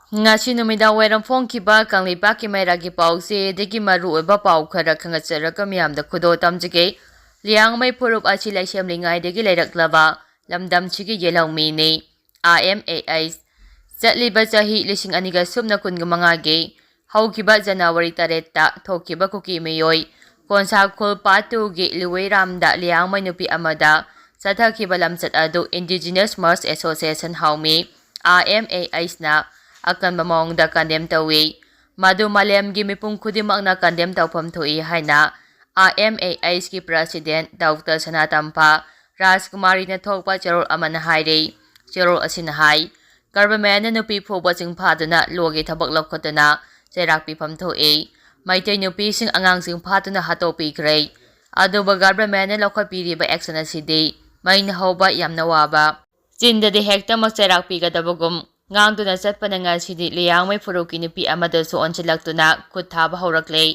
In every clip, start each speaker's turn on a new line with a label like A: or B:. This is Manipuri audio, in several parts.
A: Ngasi numidang wairam phongkiba kanglipaki mairagi pause degi maru oiba pau khara khangatsaraga miyamda khudo tamjige liangmai phurup achi laisemlingai degi leiraklaba lamdam chigi yelawmi ni IMAI Zatliba chahi lising aniga sumna kunga mangage haukiba January 3 ta thokiba Kuki meyoi konsa khol patu gi liweiramda liangmai nupi amada sathakiba lamchat adu Indigenous Mars Association haumi IMAI na akan mamong da kandem tawi madu malem gi mipung khudimak na kandem tawpham thui haina IMAI ki president Dr. Sanatampa Rajkumari na thokpa charol amana haire charol asin hai government na nupi phoba chingphaduna logi thabak lokhotana cherak pifam thui maitei nupi sing angang sing phatuna hatopi grei aduba government na lokhapiri ba action asidi main hoba yamna waba chinda de hekta mak cherak pigadabagum ngang satpana ngasidi liyangmai phuruki nupi amadasu onchilaktuna khut thaba hourakle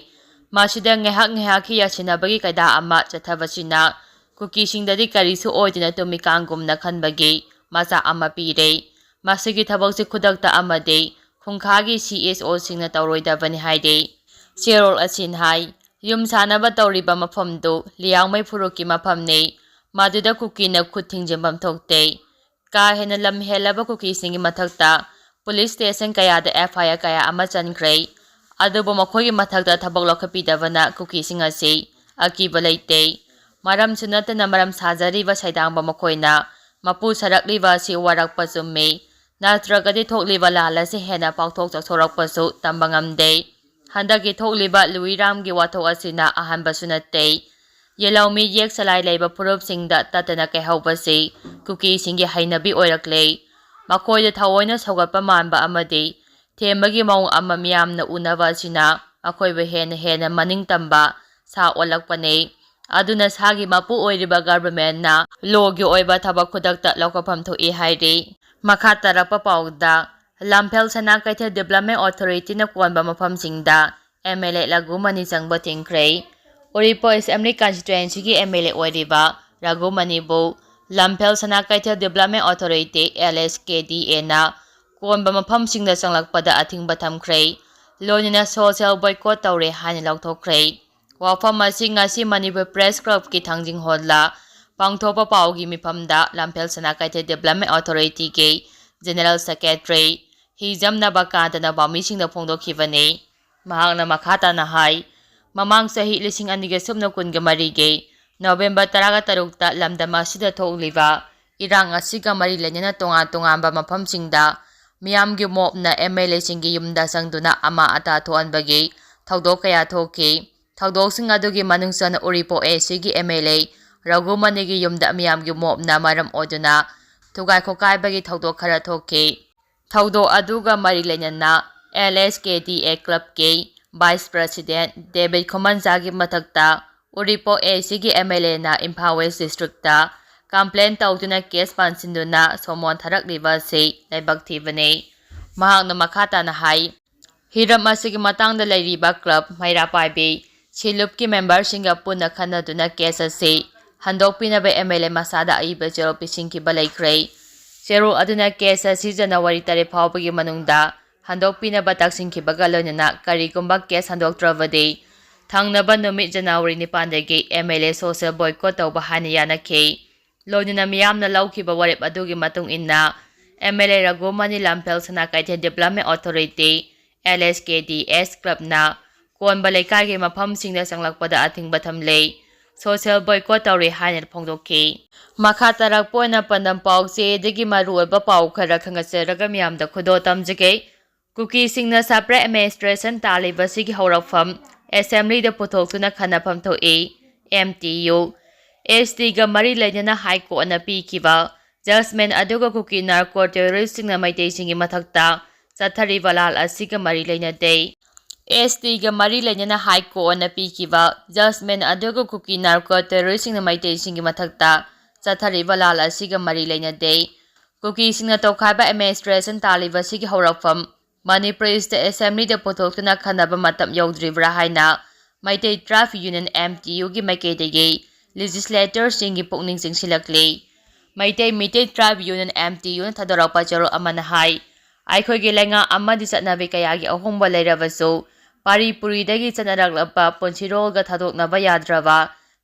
A: masida ngehak yasinabagi kaida ama chathabasina Kuki singdadi karisu oidina tumi kangumna khanbagi masa ama pire masigi thabakse khudakta amade khungkhagi CSO singna tawroidabani haide Cherol asin hai yum sanaba tawriba mafamdu liyangmai phuruki mafamne maduda Kuki na khut thingjambam thokte ka hena lam helaba Kuki singi mathakta police station kaya da FIR kaya ama chankhrei adubo makhoi mathakta thabak lokhapidabana Kuki singa se akiba leite maram sunatana maram sajariba saidangba makhoina mapu sarakliba si warakpa chumme natragadi thokliba lala si hena pakthok chaksorakpasu tambangamde handagi thokliba luiramgi wathok asina ahanba sunate Yelawmi yek salai leiba phurup singda tatana kaihawbasi Kuki singi hainabi oirakle makoida thawoina sogatpa manba amadi thembagi maung ama miyamna unaba sina akoiba hena maning tamba sa olakpane aduna sagi mapu oiriba government na logi oiba thabak khudakta lokapham thoi hairi makha tarakpa pauda Lamphel Sana Kaitha Development Authority na konba mafam singda MLA Lagumani changba tingkrei Oripo Assembly Constituency ki MLA oiriba Ragumani bo Lamphel Sana Kaitha Development Authority LSKDA na konba mafam singda changlakpada athingba thamkrei lonina social boycott tawre haina laukthokkrei wafam asi ngasi Manipur Press Club ki thangjing hodla pangthopa paugi mifamda Lamphel Sana Kaitha Development Authority ke General Secretary Hijamna Bakantana Bamisingda phongdokhibane mahakna makhata na hai mamang sahi lising aniga sumna kunga marige November 13 ta lamdama sida thokliba irang asiga mari lenena tonga mafamsingda miyamgi mopna MLA singi yumda sangduna ama ata thoanbagi thawdok kaya thoki thawdoksing adugi manungsana Oripo sigi MLA Ragumanigi yumda miyamgi mopna maram oduna tugai khokaibagi thawdok khara thoki thawdo aduga mari lenena LSKDA Club ke Vice President David Khomanjagi mathakta Oripo sigi MLA na Imphal West District ta complaint tawduna case pansinduna somon tharakliba se laibak thibane mahakna makhata na hai hiram asigi matangda leiriba club maira paibe silupki member singa puna khanaduna case ase handokpinaba MLA masada aiba zero pisingki balaikrei zero aduna case asi January 3 phawbagi manungda handokpinaba taksingkibaga loinana karigumba case handoktrabade thangnaba numit January 9 dagi MLA social boycott tawba hana yanakhe loinana miyamna lawkiba warep adugi matung inna MLA Ragumani Lamphel Sana Kaitha Development Authority LSKDS Club na konba leikagi mafamsingda changlakpada athingba thamle social boycott tawre haina phongdokhi makha tarak poina pandam pause degi maru oiba pau khara khangatsaraga miyamda khudo tamjage Kuki singna sapra administration tallibasi ki hourakpham assembly da puthoktuna khannapham thoi MTU SD ga mari lainana high court na pikiba judgment aduga Kuki narco terrorist singna maitei singi mathakta chathari balal asiga mari lainate SD ga mari lainana high court na pikiba judgment aduga Kuki narco terrorist singna maitei singi mathakta chathari balal asiga mari lainate Kuki singna tokhaiba administration tallibasi ki hourakpham Manipur State Assembly da puthoktuna khanaba matam yawdribra haina Maitei Traffic Union MTU gi maikeidagi legislator singi pukning singsilakle Maitei Traffic Union MTU na thadorakpa charo amana hai ꯑꯩꯈꯣꯏꯒꯤ ꯂꯩꯉꯥꯛ ꯑꯃꯗꯤ ꯆꯠꯅꯕꯤ ꯀꯌꯥꯒꯤ ꯑꯍꯣꯡꯕ ꯂꯩꯔꯕꯁꯨ ꯄꯥꯔꯤ ꯄꯨꯔꯤꯗꯒꯤ ꯆꯠꯅꯔꯛꯂꯕ ꯄꯨꯟꯁꯤꯔꯣꯜꯒ ꯊꯥꯗꯣꯛꯅꯕ ꯌꯥꯗ꯭ꯔꯕ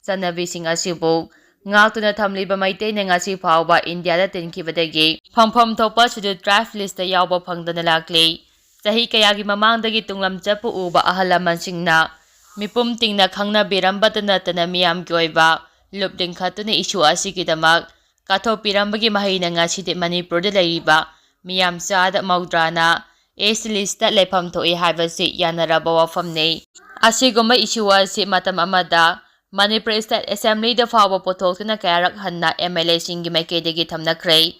A: ꯆꯠꯅꯕꯤꯁꯤꯡ ꯑꯁꯤꯕꯨ ꯉꯥꯛꯇꯨꯅ ꯊꯝꯂꯤꯕ ꯃꯩꯇꯩꯅ ꯉꯁꯤ ꯐꯥꯎꯕ ꯏꯟꯗꯤꯌꯥꯗ ꯇꯤꯟꯈꯤꯕꯗꯒꯤ ꯐꯪꯐꯝ ꯊꯣꯛꯄ ꯁꯦꯗ꯭ꯌꯨꯜ ꯇ꯭ꯔꯥꯏꯕ ꯂꯤꯁꯇ ꯌꯥꯎꯕ ꯐꯪꯗꯅ ꯂꯥꯛꯂꯤ꯫ ꯆꯍꯤ ꯀꯌꯥꯒꯤ ꯃꯃꯥꯡꯗꯒꯤ ꯇꯨꯡꯂꯝ ꯆꯠꯄ ꯎꯕ ꯑꯍꯜ ꯂꯃꯟꯁꯤꯡꯅ ꯃꯤꯄꯨꯝ ꯇꯤꯡꯅ ꯈꯪꯅꯕꯤꯔꯝꯕꯇ ꯅꯠꯇꯅ ꯃꯤꯌꯥꯝꯒꯤ ꯑꯣꯏꯕ ꯂꯨꯞ ꯂꯤꯡꯈꯠꯇꯨꯅ ꯏꯁꯨ ꯑꯁꯤꯒꯤꯗꯃꯛ ꯀꯠꯊꯣꯛꯄꯤꯔꯝꯕꯒꯤ ꯃꯍꯩꯅ ꯉꯁꯤꯗꯤ ꯃꯅꯤꯄꯨꯔꯗ ꯂꯩꯔꯤꯕ ꯃꯤꯌꯥꯝ ꯆꯥꯗ ꯃꯧꯗ꯭ꯔꯥꯅ ꯑꯦꯁ ꯂꯤꯁꯇ ꯂꯩꯐꯝ ꯊꯣꯛꯏ ꯍꯥꯏꯕꯁꯤ ꯌꯥꯅꯔꯕ ꯋꯥꯐꯝꯅꯤ꯫ ꯑꯁꯤꯒꯨꯝꯕ ꯏꯁꯨ ꯑꯁꯤ ꯃꯇꯝ ꯑꯃꯗ ꯃꯅꯤꯄꯨꯔ ꯁ꯭ꯇꯦꯠ ꯑꯦꯁꯦꯝꯕ꯭ꯂꯤꯗ ꯐꯥꯎꯕ ꯄꯨꯊꯣꯛꯇꯨꯅ ꯀꯌꯥꯔꯛ ꯍꯟꯅ MLAꯁꯤꯡꯒꯤ ꯃꯥꯏꯀꯩꯗꯒꯤ ꯊꯝꯅꯈ꯭ꯔꯦ꯫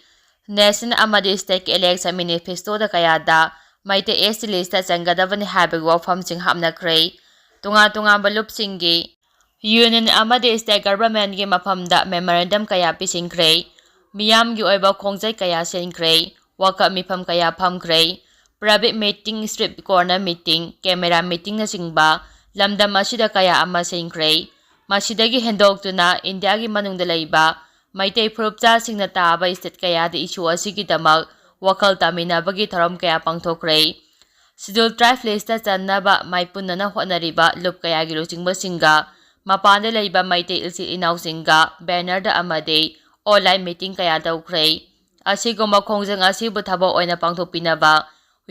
A: ꯅꯦꯁꯅꯦꯜ ꯑꯃꯗꯤ ꯁ꯭ꯇꯦꯠꯀꯤ ꯏꯂꯦꯛꯁꯟ ꯃꯦꯅꯤꯐꯦꯁꯇꯣꯗ ꯀꯌꯥꯗ ꯃꯩꯇꯩ ꯑꯦꯁ ꯂꯤꯁꯇ ꯆꯟꯒꯗꯕꯅꯤ ꯍꯥꯏꯕꯒꯤ ꯋꯥꯐꯝꯁꯤꯡ ꯍꯥꯞꯅꯈ꯭ꯔꯦ꯫ ꯇꯣꯉꯥꯟ ꯇꯣꯉꯥꯟꯕ ꯂꯨꯞꯁꯤꯡꯒꯤ ꯌꯨꯅꯤꯌꯟ ꯑꯃꯗꯤ ꯁ꯭ꯇꯦꯠ ꯒꯚꯔꯟꯃꯦꯟꯠꯀꯤ ꯃꯐꯝꯗ ꯃꯦꯃꯣꯔꯦꯟꯗꯝ ꯀꯌꯥ ꯄꯤꯁꯤꯟꯈ꯭ꯔꯦ꯫ ꯃꯤꯌꯥꯝꯒꯤ ꯑꯣꯏꯕ ꯈꯣꯡꯖꯪ ꯀꯌꯥ ꯁꯤꯟꯈ꯭ꯔꯦ꯫ ꯋꯥꯀꯠ ꯃꯤꯐꯝ ꯀꯌꯥ ꯐꯝꯈ꯭ꯔꯦ꯫ Private meeting, street corner meeting, camera ꯃꯤꯇꯤꯡꯅꯆꯤꯡꯕ ꯂꯝꯗꯝ ꯑꯁꯤꯗ ꯀꯌꯥ ꯑꯃ ꯁꯤꯟꯈ꯭ꯔꯦ꯫ ꯃꯁꯤꯗꯒꯤ ꯍꯦꯟꯗꯣꯛꯇꯨꯅ ꯏꯟꯗꯤꯌꯥꯒꯤ ꯃꯅꯨꯡꯗ ꯂꯩꯕ ꯃꯩꯇꯩ ꯐꯨꯔꯨꯞꯆꯥꯁꯤꯡꯅ ꯇꯥꯕ ꯁ꯭ꯇꯦꯠ ꯀꯌꯥꯗ ꯏꯁꯨ ꯑꯁꯤꯒꯤꯗꯃꯛ ꯋꯥꯈꯜ ꯇꯥꯃꯤꯟꯅꯕꯒꯤ ꯊꯧꯔꯝ ꯀꯌꯥ ꯄꯥꯡꯊꯣꯛꯈ꯭ꯔꯦ꯫ ꯁꯦꯗ꯭ꯌꯨꯜ ꯇ꯭ꯔꯥꯏꯕ ꯂꯤꯁꯇ ꯆꯟꯅꯕ ꯃꯥꯏꯄꯨꯅꯅ ꯍꯣꯠꯅꯔꯤꯕ ꯂꯨꯞ ꯀꯌꯥꯒꯤ ꯂꯨꯆꯤꯡꯕꯁꯤꯡꯒ ꯃꯄꯥꯟꯗ ꯂꯩꯕ ꯃꯩꯇꯩ ꯏꯆꯤꯜ ꯏꯅꯥꯎꯁꯤꯡꯒ ꯕꯦꯅꯔꯗ ꯑꯃꯗꯤ ꯑꯣꯟꯂꯥꯏꯟ ꯃꯤꯇꯤꯡ ꯀꯌꯥ ꯇꯧꯈ꯭ꯔꯦ꯫ ꯑꯁꯤꯒꯨꯝꯕ ꯈꯣꯡꯖꯪ ꯑꯁꯤꯕꯨ ꯊꯕꯛ ꯑꯣꯏꯅ ꯄꯥꯡꯊꯣꯛꯄꯤꯅꯕ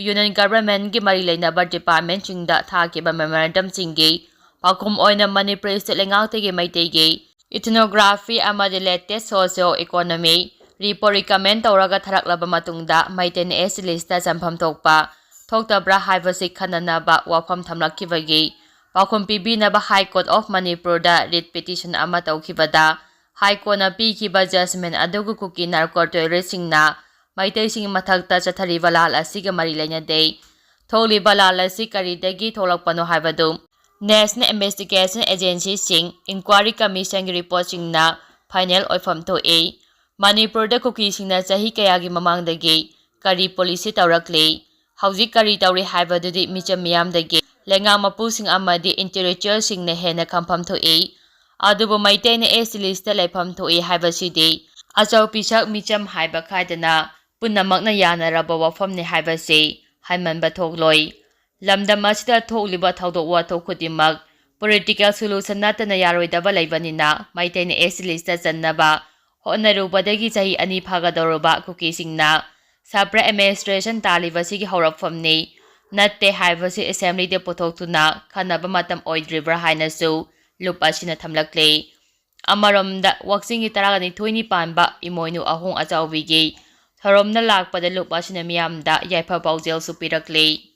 A: ꯌꯨꯅꯤꯌꯟ ꯒꯚꯔꯟꯃꯦꯟꯠꯒꯤ ꯃꯔꯤ ꯂꯩꯅꯕ ꯗꯤꯄꯥꯔꯠꯃꯦꯟꯠꯁꯤꯡꯗ ꯊꯥꯈꯤꯕ ꯃꯦꯃꯣꯔꯦꯟꯗꯝꯁꯤꯡꯒꯤ ꯄꯥꯎꯈꯨꯝ ꯑꯣꯏꯅ ꯃꯅꯤꯄꯨꯔ ꯁ꯭ꯇꯦꯠ ꯂꯩꯉꯥꯛꯇꯒꯤ ꯃꯩꯇꯩꯒꯤ ꯏꯊꯅꯣꯒ꯭ꯔꯥꯐꯤ ꯑꯃꯗꯤ latest socio economic report recommend ꯇꯧꯔꯒ ꯊꯥꯔꯛꯂꯕ ꯃꯇꯨꯡꯗ ꯃꯩꯇꯩꯅ ꯑꯦꯁ ꯂꯤꯁꯇ ꯆꯟꯐꯝ ꯊꯣꯛꯄ ꯊꯣꯛꯇꯕ꯭ꯔꯥ ꯍꯥꯏꯕꯁꯤ ꯈꯟꯅꯅꯕ ꯋꯥꯐꯝ ꯊꯝꯂꯛꯈꯤꯕꯒꯤ ꯄꯥꯎꯈꯨꯝ ꯄꯤꯕꯤꯅꯕ ꯍꯥꯏ ꯀꯣꯔꯠ ꯑꯣꯐ ꯃꯅꯤꯄꯨꯔꯗ ꯔꯤꯠ ꯄꯤꯇꯤꯁꯟ ꯑꯃ ꯇꯧꯈꯤꯕꯗ ꯍꯥꯏ ꯀꯣꯔꯠꯅ ꯄꯤꯈꯤꯕ ꯖꯖꯃꯦꯟꯠ ꯑꯗꯨꯒ ꯀꯨꯀꯤ ꯅꯥꯔꯀꯣ ꯇꯦꯔꯣꯔꯤꯁꯠꯁꯤꯡꯅ ꯃꯩꯇꯩꯁꯤꯡꯒꯤ ꯃꯊꯛꯇ ꯆꯠꯊꯔꯤꯕ ꯂꯥꯜ ꯑꯁꯤꯒ ꯃꯔꯤ ꯂꯩꯅꯗꯦ꯫ ꯊꯣꯛꯂꯤꯕ ꯂꯥꯜ ꯑꯁꯤ ꯀꯔꯤꯗꯒꯤ ꯊꯣꯛꯂꯛꯄꯅꯣ ꯍꯥꯏꯕꯗꯨ ꯅꯦꯁꯅꯦꯜ ꯏꯟꯚꯦꯁꯇꯤꯒꯦꯁꯟ ꯑꯦꯖꯦꯟꯁꯤꯁꯤꯡ, ꯏꯟꯀ꯭ꯋꯥꯔꯤ ꯀꯝꯃꯤꯁꯟꯒꯤ ꯔꯤꯄꯣꯔꯠꯁꯤꯡꯅ ꯐꯥꯏꯅꯦꯜ ꯑꯣꯏꯐꯝ ꯊꯣꯛꯏ꯫ ꯃꯅꯤꯄꯨꯔꯗ ꯀꯨꯀꯤꯁꯤꯡꯅ ꯆꯍꯤ ꯀꯌꯥꯒꯤ ꯃꯃꯥꯡꯗꯒꯤ ꯀꯔꯤ ꯄꯣꯂꯤꯁꯤ ꯇꯧꯔꯛꯂꯤ, ꯍꯧꯖꯤꯛ ꯀꯔꯤ ꯇꯧꯔꯤ ꯍꯥꯏꯕꯗꯨꯗꯤ ꯃꯤꯆꯝ ꯃꯤꯌꯥꯝꯗꯒꯤ ꯂꯩꯉꯥꯛꯃꯄꯨꯁꯤꯡ ꯑꯃꯗꯤ ꯏꯟꯇꯦꯂꯦꯛꯆꯨꯑꯦꯜꯁꯤꯡꯅ ꯍꯦꯟꯅ ꯈꯪꯐꯝ ꯊꯣꯛꯏ꯫ ꯑꯗꯨꯕꯨ ꯃꯩꯇꯩꯅ ꯑꯦꯁ ꯂꯤꯁꯇ ꯂꯩꯐꯝ ꯊꯣꯛꯏ ꯍꯥꯏꯕꯁꯤꯗꯤ ꯑꯆꯧ ꯄꯤꯁꯛ ꯃꯤꯆꯝ ꯍꯥꯏꯕ ꯈꯥꯏꯗꯅ ꯄꯨꯝꯅꯃꯛꯅ ꯌꯥꯅꯔꯕ ꯋꯥꯐꯝꯅꯤ ꯍꯥꯏꯕꯁꯤ ꯍꯥꯏꯃꯟꯕ ꯊꯣꯛꯂꯣꯏ꯫ ꯂꯝꯗꯝ ꯑꯁꯤꯗ ꯊꯣꯛꯂꯤꯕ ꯊꯧꯗꯣꯛ ꯋꯥꯊꯣꯛ ꯈꯨꯗꯤꯡꯃꯛ ꯄꯣꯂꯤꯇꯤꯀꯦꯜ ꯁꯣꯂꯨꯁꯟ ꯅꯠꯇꯅ ꯌꯥꯔꯣꯏꯗꯕ ꯂꯩꯕꯅꯤꯅ ꯃꯩꯇꯩꯅ ꯑꯦꯁ ꯂꯤꯁꯇ ꯆꯟꯅꯕ ꯍꯣꯠꯅꯔꯨꯕꯗꯒꯤ ꯆꯍꯤ 2 ꯐꯥꯒꯗꯧꯔꯕ ꯀꯨꯀꯤꯁꯤꯡꯅ ꯁꯄ꯭ꯔꯦ ꯑꯦꯗꯃꯤꯅꯤꯁꯇ꯭ꯔꯦꯁꯟ ꯇꯥꯜꯂꯤꯕꯁꯤꯒꯤ ꯍꯧꯔꯛꯐꯝꯅꯤ, ꯅꯠꯇꯦ ꯍꯥꯏꯕꯁꯤ ꯑꯦꯁꯦꯝꯕ꯭ꯂꯤꯗ ꯄꯨꯊꯣꯛꯇꯨꯅ ꯈꯟꯅꯕ ꯃꯇꯝ ꯑꯣꯏꯗ꯭ꯔꯤꯕ꯭ꯔꯥ ꯍꯥꯏꯅꯁꯨ ꯂꯨꯞ ꯑꯁꯤꯅ ꯊꯝꯂꯛꯂꯤ꯫ ꯑꯃꯔꯣꯝꯗ ꯋꯥꯛꯆꯤꯡꯒꯤ 12ꯅꯤ ꯄꯥꯟꯕ ꯏꯃꯣꯏꯅꯨ ꯑꯍꯣꯡ ꯑꯆꯥꯎꯕꯤꯒꯤ ꯊꯧꯔꯝꯅ ꯂꯥꯛꯄꯗ ꯂꯨꯞ ꯑꯁꯤꯅ ꯃꯤꯌꯥꯝꯗ ꯌꯥꯏꯐ ꯄꯥꯎꯖꯦꯜꯁꯨ ꯄꯤꯔꯛꯂꯤ꯫